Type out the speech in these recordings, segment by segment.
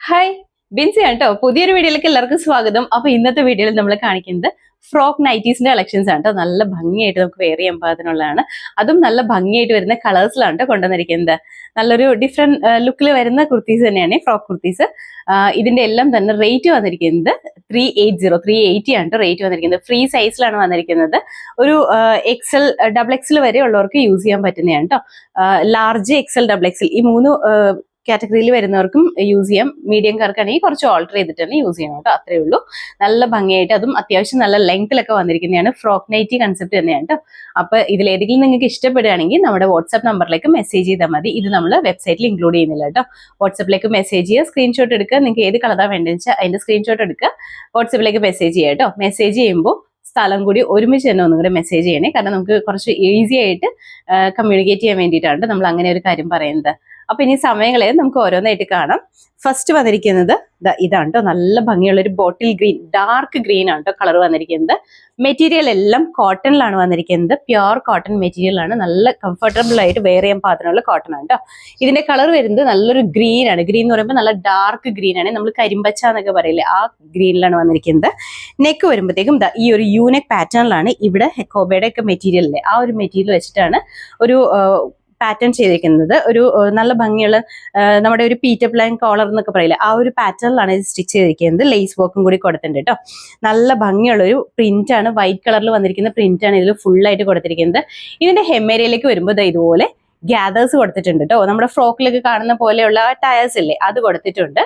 Hi, Binsi ആണ് കേട്ടോ. പുതിയൊരു വീഡിയോയിലേക്ക് എല്ലാവർക്കും സ്വാഗതം. അപ്പൊ ഇന്നത്തെ വീഡിയോയിൽ നമ്മൾ കാണിക്കുന്നത് ഫ്രോക്ക് നൈറ്റീസിന്റെ കളക്ഷൻസ് ആണ് കേട്ടോ. നല്ല ഭംഗിയായിട്ട് നമുക്ക് വെയർ ചെയ്യാൻ പാകത്തിനുള്ളതാണ്. അതും നല്ല ഭംഗിയായിട്ട് വരുന്ന കളേഴ്സിലാണ് കേട്ടോ കൊണ്ടുവന്നിരിക്കുന്നത്. നല്ലൊരു ഡിഫറെന്റ് ലുക്കിൽ വരുന്ന കുർത്തീസ് തന്നെയാണ് ഫ്രോക്ക് കുർത്തീസ്. ഇതിന്റെ എല്ലാം തന്നെ റേറ്റ് വന്നിരിക്കുന്നത് 380 ആണ് കേട്ടോ റേറ്റ് വന്നിരിക്കുന്നത്. ഫ്രീ സൈസിലാണ് വന്നിരിക്കുന്നത്. ഒരു എക്സൽ ഡബിൾ എക്സൽ വരെ ഉള്ളവർക്ക് യൂസ് ചെയ്യാൻ പറ്റുന്നതാണ് കേട്ടോ. ലാർജ് എക്സൽ ഡബിൾ എക്സൽ ഈ മൂന്ന് കാറ്റഗറിയിൽ വരുന്നവർക്കും യൂസ് ചെയ്യാം. മീഡിയംകാർക്കാണെങ്കിൽ കുറച്ച് ഓൾട്ടർ ചെയ്തിട്ട് തന്നെ യൂസ് ചെയ്യണം കേട്ടോ. അത്രേ ഉള്ളൂ. നല്ല ഭംഗിയായിട്ട് അതും അത്യാവശ്യം നല്ല ലെങ്ത്തിലൊക്കെ വന്നിരിക്കുന്നതാണ്. ഫ്രോക്ക് നൈറ്റി കൺസെപ്റ്റ് തന്നെയാണ് കേട്ടോ. അപ്പൊ ഇതിലേതെങ്കിലും നിങ്ങൾക്ക് ഇഷ്ടപ്പെടുകയാണെങ്കിൽ നമ്മുടെ വാട്സ്ആപ്പ് നമ്പറിലേക്ക് മെസ്സേജ് ചെയ്താൽ മതി. ഇത് നമ്മൾ വെബ്സൈറ്റിൽ ഇൻക്ലൂഡ് ചെയ്യുന്നില്ല കേട്ടോ. വാട്സ്ആപ്പിലേക്ക് മെസ്സേജ് ചെയ്യുക, സ്ക്രീൻഷോട്ട് എടുക്കുക. നിങ്ങൾക്ക് ഏത് കളറാണ് വേണ്ടതെന്ന് വെച്ചാൽ അതിന്റെ സ്ക്രീൻഷോട്ട് എടുക്കുക, വാട്സ്ആപ്പിലേക്ക് മെസ്സേജ് ചെയ്യുക കേട്ടോ. മെസ്സേജ് ചെയ്യുമ്പോൾ സ്ഥലം കൂടി ഒരുമിച്ച് തന്നെ ഒന്നും കൂടെ മെസ്സേജ് ചെയ്യണേ. കാരണം നമുക്ക് കുറച്ച് ഈസി ആയിട്ട് കമ്മ്യൂണിക്കേറ്റ് ചെയ്യാൻ വേണ്ടിയിട്ടാണ് നമ്മൾ അങ്ങനെ ഒരു കാര്യം പറയുന്നത്. അപ്പൊ ഇനി സമയങ്ങളെ നമുക്ക് ഓരോന്നായിട്ട് കാണാം. ഫസ്റ്റ് വന്നിരിക്കുന്നത് ഇതാണ് കേട്ടോ. നല്ല ഭംഗിയുള്ള ഒരു ബോട്ടിൽ ഗ്രീൻ, ഡാർക്ക് ഗ്രീൻ ആണ് കേട്ടോ കളർ വന്നിരിക്കുന്നത്. മെറ്റീരിയൽ എല്ലാം കോട്ടണിലാണ് വന്നിരിക്കുന്നത്. പ്യുർ കോട്ടൺ മെറ്റീരിയൽ ആണ്. നല്ല കംഫർട്ടബിൾ ആയിട്ട് വെയർ ചെയ്യാൻ പാകത്തിനുള്ള കോട്ടൺ ആണ് കേട്ടോ. ഇതിന്റെ കളർ വരുന്നത് നല്ലൊരു ഗ്രീൻ ആണ്. ഗ്രീൻ എന്ന് പറയുമ്പോൾ നല്ല ഡാർക്ക് ഗ്രീൻ ആണ്. നമ്മൾ കരിമ്പച്ച എന്നൊക്കെ പറയില്ലേ, ആ ഗ്രീനിലാണ് വന്നിരിക്കുന്നത്. നെക്ക് വരുമ്പോഴത്തേക്കും ഈ ഒരു യൂനെക്ക് പാറ്റേണിലാണ് ഇവിടെ ഹെക്കോബയുടെ ഒക്കെ മെറ്റീരിയലിലെ ആ ഒരു മെറ്റീരിയൽ വെച്ചിട്ടാണ് ഒരു പാറ്റേൺ ചെയ്തിരിക്കുന്നത്. ഒരു നല്ല ഭംഗിയുള്ള നമ്മുടെ ഒരു പീറ്റർ പ്ലാൻ കോളർ എന്നൊക്കെ പറയില്ലേ, ആ ഒരു പാറ്റേണിലാണ് ഇത് സ്റ്റിച്ച് ചെയ്തിരിക്കുന്നത്. ലേസ് വർക്കും കൂടി കൊടുത്തിട്ടുണ്ട് കേട്ടോ. നല്ല ഭംഗിയുള്ള ഒരു പ്രിന്റ് ആണ്. വൈറ്റ് കളറിൽ വന്നിരിക്കുന്ന പ്രിന്റ് ആണ് ഇതിൽ ഫുൾ ആയിട്ട് കൊടുത്തിരിക്കുന്നത്. ഇതിന്റെ ഹെമ്മേരിയയിലേക്ക് വരുമ്പോൾ ഇതുപോലെ ഗ്യാദേഴ്സ് കൊടുത്തിട്ടുണ്ട് കേട്ടോ. നമ്മുടെ ഫ്രോക്കിലൊക്കെ കാണുന്ന പോലെയുള്ള ടയേഴ്സ് ഇല്ലേ, അത് കൊടുത്തിട്ടുണ്ട്.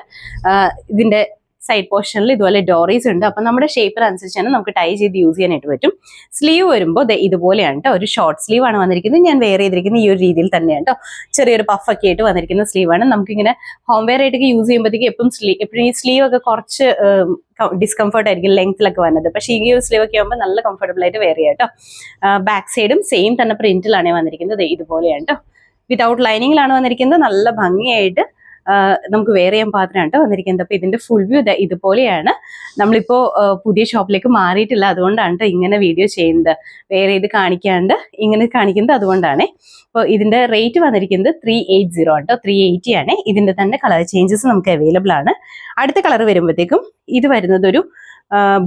ഇതിന്റെ സൈഡ് പോർഷനിൽ ഇതുപോലെ ഡോറീസ് ഉണ്ട്. അപ്പൊ നമ്മുടെ ഷേപ്പർ അനുസരിച്ചാണ് നമുക്ക് ടൈ ചെയ്ത് യൂസ് ചെയ്യാനായിട്ട് പറ്റും. സ്ലീവ് വരുമ്പോൾ ഇതുപോലെയാണ് കേട്ടോ. ഒരു ഷോർട്ട് സ്ലീവ് ആണ് വന്നിരിക്കുന്നത്. ഞാൻ വെയർ ചെയ്തിരിക്കുന്നത് ഈ ഒരു രീതിയിൽ തന്നെയാണ് കേട്ടോ. ചെറിയൊരു പഫൊക്കെ ആയിട്ട് വന്നിരിക്കുന്ന സ്ലീവാണ്. നമുക്കിങ്ങനെ ഹോം വെയർ ആയിട്ടൊക്കെ യൂസ് ചെയ്യുമ്പോഴത്തേക്ക് എപ്പോഴും ഈ സ്ലീവ് ഒക്കെ കുറച്ച് ഡിസ്കംഫർട്ട് ആയിരിക്കും ലെങ്ത്തിലൊക്കെ വന്നത്. പക്ഷേ ഈ ഒരു സ്ലീവ് ഒക്കെ ആകുമ്പോൾ നല്ല കംഫർട്ടബിൾ ആയിട്ട് വെയർ ചെയ്യാം കേട്ടോ. ബാക്ക് സൈഡും സെയിം തന്നെ പ്രിന്റിലാണ് വന്നിരിക്കുന്നത്. ഇതുപോലെയാണ് കേട്ടോ. വിതൗട്ട് ലൈനിങ്ങിലാണ് വന്നിരിക്കുന്നത്. നല്ല ഭംഗിയായിട്ട് നമുക്ക് വെയർ ചെയ്യാൻ പാത്രമാണ് കേട്ടോ വന്നിരിക്കുന്നത്. അപ്പൊ ഇതിന്റെ ഫുൾ വ്യൂ ഇതുപോലെയാണ്. നമ്മളിപ്പോ പുതിയ ഷോപ്പിലേക്ക് മാറിയിട്ടില്ല, അതുകൊണ്ടാണ് കേട്ടോ ഇങ്ങനെ വീഡിയോ ചെയ്യുന്നത്. വെയർ ചെയ്ത് കാണിക്കാണ്ട് ഇങ്ങനെ കാണിക്കുന്നത് അതുകൊണ്ടാണ്. അപ്പോൾ ഇതിന്റെ റേറ്റ് വന്നിരിക്കുന്നത് 380 ആണ് കേട്ടോ. 380 ആണ്. ഇതിന്റെ തന്നെ കളർ ചേഞ്ചസ് നമുക്ക് അവൈലബിൾ ആണ്. അടുത്ത കളർ വരുമ്പോഴത്തേക്കും ഇത് വരുന്നത് ഒരു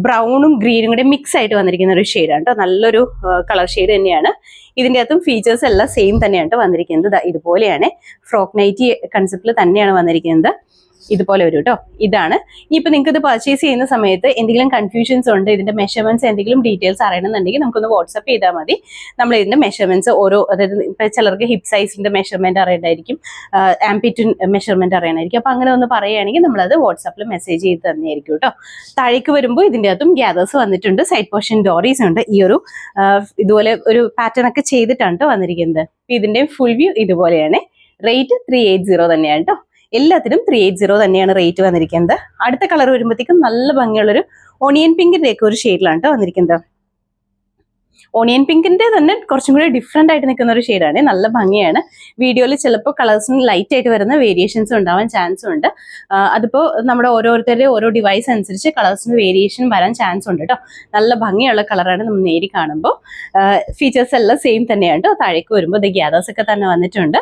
ബ്രൗണും ഗ്രീനും കൂടെ മിക്സ് ആയിട്ട് വന്നിരിക്കുന്ന ഒരു ഷെയ്ഡാണ് കേട്ടോ. നല്ലൊരു കളർ ഷെയ്ഡ് തന്നെയാണ്. ഇതിൻ്റെ അകത്തും ഫീച്ചേഴ്സ് എല്ലാം സെയിം തന്നെയാണ് വന്നിരിക്കുന്നത്. ഇതുപോലെയാണ് ഫ്രോക്ക് നൈറ്റി കൺസെപ്റ്റിൽ തന്നെയാണ് വന്നിരിക്കുന്നത്. ഇതുപോലെ വരും കേട്ടോ. ഇതാണ്. ഇനിയിപ്പോൾ നിങ്ങൾക്ക് ഇത് പർച്ചേസ് ചെയ്യുന്ന സമയത്ത് എന്തെങ്കിലും കൺഫ്യൂഷൻസ് ഉണ്ട്, ഇതിന്റെ മെഷർമെന്റ്സ് എന്തെങ്കിലും ഡീറ്റെയിൽസ് അറിയണമെന്നുണ്ടെങ്കിൽ നമുക്കൊന്ന് വാട്സ്ആപ്പ് ചെയ്താൽ മതി. നമ്മൾ ഇതിന്റെ മെഷർമെന്റ്സ് അതായത് ഇപ്പൊ ചിലർക്ക് ഹിപ്പ് സൈസിന്റെ മെഷർമെന്റ് അറിയണ്ടായിരിക്കും, ആംപിറ്റ് മെഷർമെന്റ് അറിയണമായിരിക്കും. അപ്പൊ അങ്ങനെ ഒന്ന് പറയുകയാണെങ്കിൽ നമ്മളത് വാട്സാപ്പിൽ മെസ്സേജ് ചെയ്ത് തന്നെയായിരിക്കും കേട്ടോ. താഴേക്ക് വരുമ്പോൾ ഇതിന്റെ അകത്തും ഗ്യാദേഴ്സ് വന്നിട്ടുണ്ട്. സൈഡ് പോർഷൻ ഡോറീസ് ഉണ്ട്. ഈ ഒരു ഇതുപോലെ ഒരു പാറ്റേൺ ഒക്കെ ചെയ്തിട്ടാണ് വന്നിരിക്കുന്നത്. ഇതിന്റെ ഫുൾ വ്യൂ ഇതുപോലെയാണ്. റേറ്റ് 380 തന്നെയാണ് കേട്ടോ. എല്ലാത്തിനും 380 തന്നെയാണ് റേറ്റ് വന്നിരിക്കുന്നത്. അടുത്ത കളർ വരുമ്പോഴത്തേക്കും നല്ല ഭംഗിയുള്ളൊരു ഓണിയൻ പിങ്കിന്റെ ഒക്കെ ഒരു ഷെയ്ഡിലാണ് കേട്ടോ വന്നിരിക്കുന്നത്. ഓണിയൻ പിങ്കിന്റെ തന്നെ കുറച്ചും കൂടി ഡിഫറെന്റ് ആയിട്ട് നിൽക്കുന്ന ഒരു ഷെയ്ഡാണ്. നല്ല ഭംഗിയാണ്. വീഡിയോയിൽ ചിലപ്പോൾ കളേഴ്സിന് ലൈറ്റ് ആയിട്ട് വരുന്ന വേരിയേഷൻസ് ഉണ്ടാവാൻ ചാൻസ് ഉണ്ട്. അതിപ്പോൾ നമ്മുടെ ഓരോരുത്തരുടെ ഓരോ ഡിവൈസ് അനുസരിച്ച് കളേഴ്സിന് വേരിയേഷൻ വരാൻ ചാൻസ് ഉണ്ട് കേട്ടോ. നല്ല ഭംഗിയുള്ള കളറാണ് നമ്മൾ നേരി കാണുമ്പോൾ. ഫീച്ചേഴ്സ് എല്ലാം സെയിം തന്നെയാണ് കേട്ടോ. താഴേക്ക് വരുമ്പോൾ ഗ്യാദേഴ്സ് ഒക്കെ തന്നെ വന്നിട്ടുണ്ട്.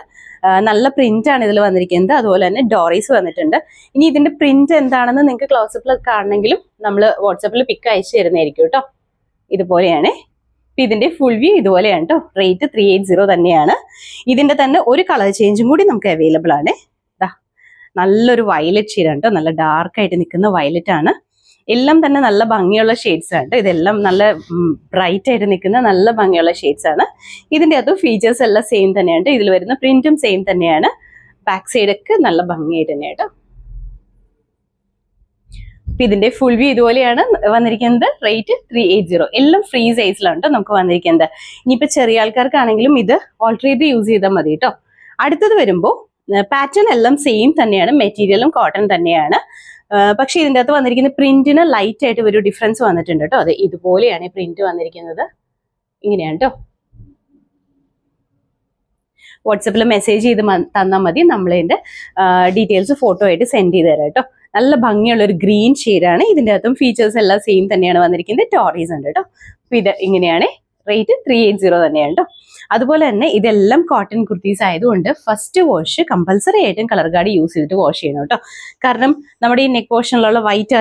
നല്ല പ്രിന്റ് ആണ് ഇതിൽ വന്നിരിക്കുന്നത്. അതുപോലെ തന്നെ ഡോറീസ് വന്നിട്ടുണ്ട്. ഇനി ഇതിന്റെ പ്രിന്റ് എന്താണെന്ന് നിങ്ങൾക്ക് ക്ലോസപ്പിൽ കാണണമെങ്കിലും നമ്മൾ വാട്സാപ്പിൽ പിക്ക് അയച്ചു തരുന്നതായിരിക്കും കേട്ടോ. ഇതുപോലെയാണ്. ഇതിന്റെ ഫുൾ വ്യൂ ഇതുപോലെയാണ് കേട്ടോ. റേറ്റ് 380 തന്നെയാണ്. ഇതിന്റെ തന്നെ ഒരു കളർ ചേഞ്ചും കൂടി നമുക്ക് അവൈലബിൾ ആണ്. നല്ലൊരു വയലറ്റ് ഷെയ്ഡാണ് കേട്ടോ. നല്ല ഡാർക്ക് ആയിട്ട് നിൽക്കുന്ന വയലറ്റ് ആണ്. എല്ലാം തന്നെ നല്ല ഭംഗിയുള്ള ഷെയ്ഡ്സ് ആണ്. ഇതെല്ലാം നല്ല ബ്രൈറ്റ് ആയിട്ട് നിൽക്കുന്ന നല്ല ഭംഗിയുള്ള ഷെയ്ഡ്സ് ആണ്. ഇതിന്റെ അകത്ത് ഫീച്ചേഴ്സ് എല്ലാം സെയിം തന്നെയാണ്. ഇതിൽ വരുന്ന പ്രിന്റും സെയിം തന്നെയാണ്. ബാക്ക് സൈഡ് ഒക്കെ നല്ല ഭംഗിയായിട്ട് തന്നെയാണ്. ഇതിന്റെ ഫുൾ വ്യൂ ഇതുപോലെയാണ് വന്നിരിക്കുന്നത്. റേറ്റ് 380. എല്ലാം ഫ്രീ സൈസിലാണ് കേട്ടോ നമുക്ക് വന്നിരിക്കുന്നത്. ഇനിയിപ്പോ ചെറിയ ആൾക്കാർക്കാണെങ്കിലും ഇത് ഓൾട്ടർ ചെയ്ത് യൂസ് ചെയ്താൽ മതി കേട്ടോ. അടുത്തത് വരുമ്പോൾ പാറ്റേൺ എല്ലാം സെയിം തന്നെയാണ്. മെറ്റീരിയലും കോട്ടൺ തന്നെയാണ്. പക്ഷെ ഇതിൻ്റെ അകത്ത് വന്നിരിക്കുന്ന പ്രിന്റിന് ലൈറ്റ് ആയിട്ട് ഒരു ഡിഫറൻസ് വന്നിട്ടുണ്ട് കേട്ടോ. അതെ, ഇതുപോലെയാണ് പ്രിന്റ് വന്നിരിക്കുന്നത്. ഇങ്ങനെയാണ് കേട്ടോ. വാട്സപ്പിൽ മെസ്സേജ് ചെയ്ത് തന്നാൽ മതി. നമ്മളതിന്റെ ഡീറ്റെയിൽസ് ഫോട്ടോ ആയിട്ട് സെൻഡ് ചെയ്ത് തരാം കേട്ടോ. നല്ല ഭംഗിയുള്ള ഒരു ഗ്രീൻ ഷെയ്ഡാണ്. ഇതിൻ്റെ അകത്തും ഫീച്ചേഴ്സ് എല്ലാം സെയിം തന്നെയാണ് വന്നിരിക്കുന്നത്. ടോറീസ് ഉണ്ട് കേട്ടോ. അപ്പൊ ഇത് ഇങ്ങനെയാണ്. റേറ്റ് 380 തന്നെയാണ് കേട്ടോ. അതുപോലെ തന്നെ ഇതെല്ലാം കോട്ടൺ കുർത്തീസ് ആയതുകൊണ്ട് ഫസ്റ്റ് വാഷ് കമ്പൽസറി ആയിട്ടും കളർ ഗാർഡ് യൂസ് ചെയ്തിട്ട് വാഷ് ചെയ്യണം കേട്ടോ. കാരണം നമ്മുടെ ഈ നെക്ക് പോർഷനിലുള്ള വൈറ്റ്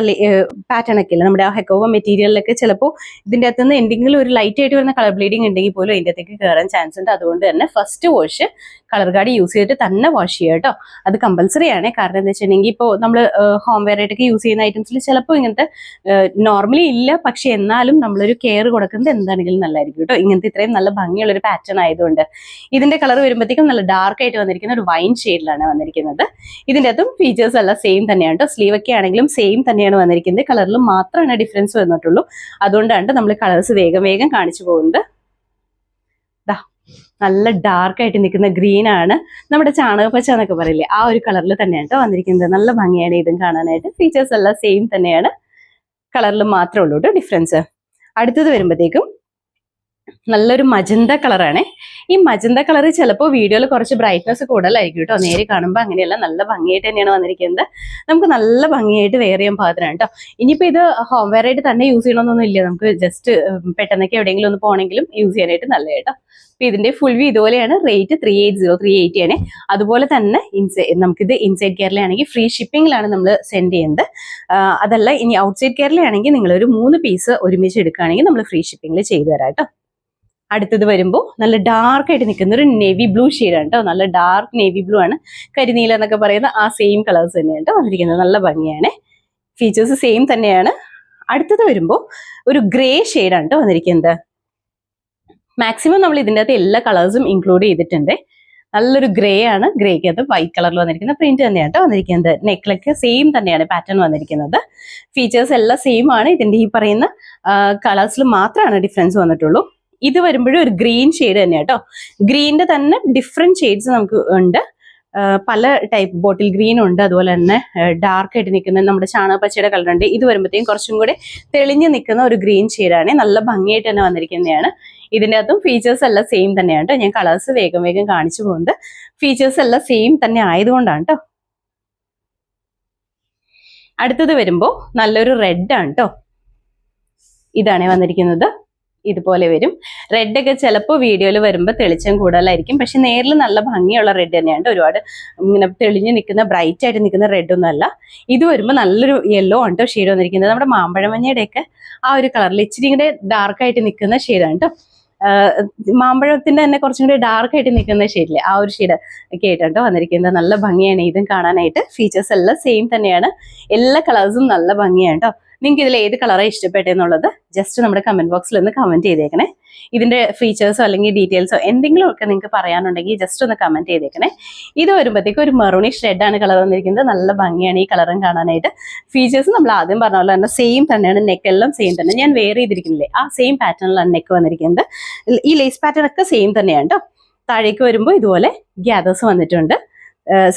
പാറ്റേൺ ഒക്കെ ഇല്ല, നമ്മുടെ ആ ഹെക്കോവ മെറ്റീരിയലിലൊക്കെ ചിലപ്പോൾ ഇതിൻ്റെ അകത്ത് നിന്ന് എന്തെങ്കിലും ഒരു ലൈറ്റ് ആയിട്ട് വരുന്ന കളർ ബ്ലീഡിങ് ഉണ്ടെങ്കിൽ പോലും അതിൻ്റെ അകത്തേക്ക് കയറാൻ ചാൻസ് ഉണ്ട്. അതുകൊണ്ട് തന്നെ first wash colour guard use ചെയ്തിട്ട് തന്നെ വാഷ് ചെയ്യുക കേട്ടോ. അത് കമ്പൽസറി ആണ്. കാരണം എന്താ വെച്ചിട്ടുണ്ടെങ്കിൽ ഇപ്പോൾ നമ്മൾ ഹോം വെയർ ആയിട്ടൊക്കെ യൂസ് ചെയ്യുന്ന ഐറ്റംസിൽ ചിലപ്പോൾ ഇങ്ങനത്തെ നോർമലി ഇല്ല, പക്ഷെ എന്നാലും നമ്മളൊരു കെയർ കൊടുക്കുന്നത് എന്താണെങ്കിലും നല്ലതായിരിക്കും കേട്ടോ. ഇങ്ങനത്തെ ഇത്രയും നല്ല ഭംഗിയുള്ള ഒരു പാറ്റേൺ ആയതുകൊണ്ട്. ഇതിന്റെ കളർ വരുമ്പോഴത്തേക്കും നല്ല ഡാർക്ക് ആയിട്ട് വന്നിരിക്കുന്ന ഒരു വൈൻ ഷെയ്ഡിലാണ് വന്നിരിക്കുന്നത്. ഇതിൻ്റെ അകത്തും ഫീച്ചേഴ്സ് എല്ലാം സെയിം തന്നെയാണ് കേട്ടോ. സ്ലീവ് ഒക്കെ ആണെങ്കിലും സെയിം തന്നെയാണ് വന്നിരിക്കുന്നത്. കളറിൽ മാത്രമാണ് ഡിഫറൻസ് വന്നിട്ടുള്ളൂ. അതുകൊണ്ടാണ് നമ്മൾ കളേഴ്സ് വേഗം വേഗം കാണിച്ചു പോകുന്നത്. നല്ല ഡാർക്ക് ആയിട്ട് നിൽക്കുന്ന ഗ്രീൻ ആണ്, നമ്മുടെ ചാണകപ്പച്ച എന്നൊക്കെ പറയില്ലേ, ആ ഒരു കളറിൽ തന്നെയാണ് കേട്ടോ വന്നിരിക്കുന്നത്. നല്ല ഭംഗിയാണ് ഇതും കാണാനായിട്ട്. ഫീച്ചേഴ്സ് എല്ലാം സെയിം തന്നെയാണ്, കളറിൽ മാത്രമേ ഉള്ളൂ കേട്ടോ ഡിഫറൻസ്. അടുത്തത് വരുമ്പോഴത്തേക്കും നല്ലൊരു മജന്ത കളറാണ്. ഈ മജന്ത കളർ ചിലപ്പോൾ വീഡിയോയിൽ കുറച്ച് ബ്രൈറ്റ്നസ് കൂടുതലായിരിക്കും കേട്ടോ. നേരെ കാണുമ്പോൾ അങ്ങനെയല്ല, നല്ല ഭംഗിയായിട്ട് തന്നെയാണ് വന്നിരിക്കുന്നത്. നമുക്ക് നല്ല ഭംഗിയായിട്ട് വെയർ ചെയ്യാൻ പാകത്തിനാണ് കേട്ടോ. ഇനിയിപ്പോൾ ഇത് ഹോം വെയർ ആയിട്ട് തന്നെ യൂസ് ചെയ്യണമെന്നൊന്നും ഇല്ല, നമുക്ക് ജസ്റ്റ് പെട്ടെന്നൊക്കെ എവിടെയെങ്കിലും ഒന്ന് പോകണമെങ്കിലും യൂസ് ചെയ്യാനായിട്ട് നല്ല കേട്ടോ. അപ്പൊ ഇതിന്റെ ഫുൾ വ്യൂ ഇതുപോലെയാണ്. റേറ്റ് 380 ആണ്. അതുപോലെ തന്നെ നമുക്കിത് ഇൻസൈഡ് കേരളയാണെങ്കിൽ ഫ്രീ ഷിപ്പിംഗിലാണ് നമ്മൾ സെൻഡ് ചെയ്യുന്നത്. അതല്ല ഇനി ഔട്ട്സൈഡ് കേരളയാണെങ്കിൽ നിങ്ങളൊരു 3 പീസ് ഒരുമിച്ച് എടുക്കുകയാണെങ്കിൽ നമ്മൾ ഫ്രീ ഷിപ്പിംഗിൽ ചെയ്തു തരാം കേട്ടോ. അടുത്തത് വരുമ്പോൾ നല്ല ഡാർക്ക് ആയിട്ട് നിൽക്കുന്ന ഒരു നേവി ബ്ലൂ ഷെയ്ഡാണ് കേട്ടോ. നല്ല ഡാർക്ക് നേവി ബ്ലൂ ആണ്, കരിനീല എന്നൊക്കെ പറയുന്ന ആ സെയിം കളേഴ്സ് തന്നെയാണ് കേട്ടോ വന്നിരിക്കുന്നത്. നല്ല ഭംഗിയാണ്, ഫീച്ചേഴ്സ് സെയിം തന്നെയാണ്. അടുത്തത് വരുമ്പോൾ ഒരു ഗ്രേ ഷെയ്ഡാണ് കേട്ടോ വന്നിരിക്കുന്നത്. മാക്സിമം നമ്മൾ ഇതിൻ്റെ അകത്ത് എല്ലാ കളേഴ്സും ഇൻക്ലൂഡ് ചെയ്തിട്ടുണ്ട്. നല്ലൊരു ഗ്രേ ആണ്, ഗ്രേക്കകത്ത് വൈറ്റ് കളറിൽ വന്നിരിക്കുന്ന പ്രിന്റ് തന്നെയാണ് കേട്ടോ വന്നിരിക്കുന്നത്. നെക്കിലൊക്കെ സെയിം തന്നെയാണ് പാറ്റേൺ വന്നിരിക്കുന്നത്. ഫീച്ചേഴ്സ് എല്ലാം സെയിം ആണ്. ഇതിന്റെ ഈ പറയുന്ന കളേഴ്സിൽ മാത്രമാണ് ഡിഫറൻസ് വന്നിട്ടുള്ളൂ. ഇത് വരുമ്പോഴും ഒരു ഗ്രീൻ ഷെയ്ഡ് തന്നെയാണ് കേട്ടോ. ഗ്രീനിന്റെ തന്നെ ഡിഫറെന്റ് ഷെയ്ഡ്സ് നമുക്ക് ഉണ്ട്. പല ടൈപ്പ് ബോട്ടിൽ ഗ്രീൻ ഉണ്ട്, അതുപോലെ തന്നെ ഡാർക്ക് ആയിട്ട് നിൽക്കുന്ന നമ്മുടെ ചാണകപ്പച്ചയുടെ കളർ ഉണ്ട്. ഇത് വരുമ്പോഴത്തേക്കും കുറച്ചും കൂടി തെളിഞ്ഞ് നിൽക്കുന്ന ഒരു ഗ്രീൻ ഷെയ്ഡാണ്. നല്ല ഭംഗിയായിട്ട് തന്നെ വന്നിരിക്കുന്നതാണ്. ഇതിൻ്റെ അകത്തും ഫീച്ചേഴ്സ് എല്ലാം സെയിം തന്നെയാണ് കേട്ടോ. ഞാൻ കളേഴ്സ് വേഗം വേഗം കാണിച്ചു പോകുന്നത് ഫീച്ചേഴ്സ് എല്ലാം സെയിം തന്നെ ആയതുകൊണ്ടാണ് കേട്ടോ. അടുത്തത് വരുമ്പോൾ നല്ലൊരു റെഡ് ആണ് കേട്ടോ. ഇതാണ് വന്നിരിക്കുന്നത്. ഇതുപോലെ വരും. റെഡൊക്കെ ചിലപ്പോൾ വീഡിയോയിൽ വരുമ്പോൾ തെളിച്ചം കൂടുതലായിരിക്കും, പക്ഷെ നേരിൽ നല്ല ഭംഗിയുള്ള റെഡ് തന്നെയാണ്. ഒരുപാട് ഇങ്ങനെ തെളിഞ്ഞ് നിൽക്കുന്ന ബ്രൈറ്റ് ആയിട്ട് നിൽക്കുന്ന റെഡ് ഒന്നും അല്ല. ഇത് വരുമ്പോൾ നല്ലൊരു യെല്ലോ ആണ് കേട്ടോ ഷെയ്ഡ് വന്നിരിക്കുന്നത്. നമ്മുടെ മാമ്പഴമഞ്ഞയുടെയൊക്കെ ആ ഒരു കളറിൽ ഇച്ചിരി കൂടെ ഡാർക്കായിട്ട് നിൽക്കുന്ന ഷെയ്ഡാണ് കേട്ടോ. മാമ്പഴത്തിന്റെ തന്നെ കുറച്ചും കൂടി ഡാർക്ക് ആയിട്ട് നിൽക്കുന്ന ഷെയ്ഡില്ലേ, ആ ഒരു ഷെയ്ഡ് ഒക്കെ ആയിട്ടാണ് കേട്ടോ വന്നിരിക്കുന്നത്. നല്ല ഭംഗിയാണ് ഇതും കാണാനായിട്ട്. ഫീച്ചേഴ്സ് എല്ലാം സെയിം തന്നെയാണ്. എല്ലാ കളേഴ്സും നല്ല ഭംഗിയാണ് കേട്ടോ. നിങ്ങൾക്ക് ഇതിൽ ഏത് കളറാണ് ഇഷ്ടപ്പെട്ടെന്നുള്ളത് ജസ്റ്റ് നമ്മുടെ കമന്റ് ബോക്സിൽ ഒന്ന് കമന്റ് ചെയ്തേക്കണേ. ഇതിന്റെ ഫീച്ചേഴ്സോ അല്ലെങ്കിൽ ഡീറ്റെയിൽസോ എന്തെങ്കിലും ഒക്കെ നിങ്ങൾക്ക് പറയാനുണ്ടെങ്കിൽ ജസ്റ്റ് ഒന്ന് കമന്റ് ചെയ്തേക്കണേ. ഇത് വരുമ്പോഴത്തേക്കും ഒരു മെറൂണിഷ് റെഡ് ആണ് കളർ വന്നിരിക്കുന്നത്. നല്ല ഭംഗിയാണ് ഈ കളറും കാണാനായിട്ട്. ഫീച്ചേഴ്സ് നമ്മൾ ആദ്യം പറഞ്ഞ പോലെ തന്നെ സെയിം തന്നെയാണ്. നെക്ക് എല്ലാം സെയിം തന്നെ. ഞാൻ വേറെ ചെയ്തിരിക്കുന്നില്ലേ, ആ സെയിം പാറ്റേണിലാണ് നെക്ക് വന്നിരിക്കുന്നത്. ഈ ലേസ് പാറ്റേൺ ഒക്കെ സെയിം തന്നെയാണ് കേട്ടോ. താഴേക്ക് വരുമ്പോൾ ഇതുപോലെ ഗ്യാദേഴ്സ് വന്നിട്ടുണ്ട്.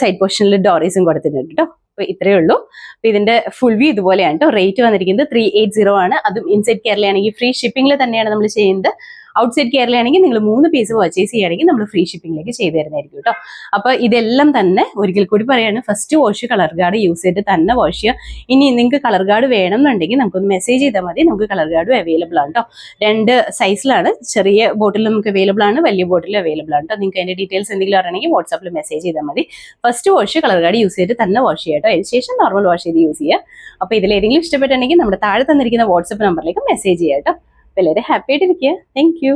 സൈഡ് പോർഷനിൽ ഡോറീസും കൊടുത്തിട്ടുണ്ട് കേട്ടോ. അപ്പൊ ഇത്രയേ ഉള്ളൂ. അപ്പൊ ഇതിന്റെ ഫുൾ വ്യൂ ഇതുപോലെയാണ് കേട്ടോ. റേറ്റ് വന്നിരിക്കുന്നത് 380 ആണ്. അതും ഇൻസൈഡ് കേരളയാണെങ്കിൽ ഫ്രീ ഷിപ്പിംഗിൽ തന്നെയാണ് നമ്മൾ ചെയ്യുന്നത്. ഔട്ട്സൈഡ് കേരളയാണെങ്കിൽ നിങ്ങൾ 3 പീസ് പർച്ചേസ് ചെയ്യുകയാണെങ്കിൽ നമ്മൾ ഫ്രീ ഷിപ്പിംഗിലേക്ക് ചെയ്തു തരുന്നതായിരിക്കും കേട്ടോ. അപ്പൊ ഇതെല്ലാം തന്നെ ഒരിക്കൽ കൂടി പറയാണ്, first wash colour guard use ചെയ്ത് തന്നെ വാഷ് ചെയ്യുക. ഇനി നിങ്ങൾക്ക് കളർ ഗാർഡ് വേണമെന്നുണ്ടെങ്കിൽ നമുക്കൊന്ന് മെസ്സേജ് ചെയ്താൽ മതി. നമുക്ക് കളർ ഗാർഡും അവൈലബിൾ ആണ് കേട്ടോ. 2 സൈസിലാണ്. ചെറിയ ബോട്ടിൽ നമുക്ക് അവൈലബിൾ ആണ്, വലിയ ബോട്ടിൽ അവൈലബിൾ ആണ് കേട്ടോ. നിങ്ങൾക്ക് അതിന്റെ ഡീറ്റെയിൽസ് എന്തെങ്കിലും അറിയണമെങ്കിൽ വാട്സാപ്പിൽ മെസ്സേജ് ചെയ്താൽ മതി. First wash colour guard use ചെയ്ത് തന്നെ വാഷ് ചെയ്യുക കേട്ടോ. അതിനുശേഷം നോർമൽ വാഷ് ചെയ്ത് യൂസ് ചെയ്യുക. അപ്പൊ ഇതിലേതെങ്കിലും ഇഷ്ടപ്പെട്ടുണ്ടെങ്കിൽ നമ്മുടെ താഴെ തന്നിരിക്കുന്ന വാട്സാപ്പ് നമ്പറിലേക്ക് മെസ്സേജ് ചെയ്യാം കേട്ടോ. എല്ലാവരും ഹാപ്പി ആയിട്ടിരിക്കുക. Thank you.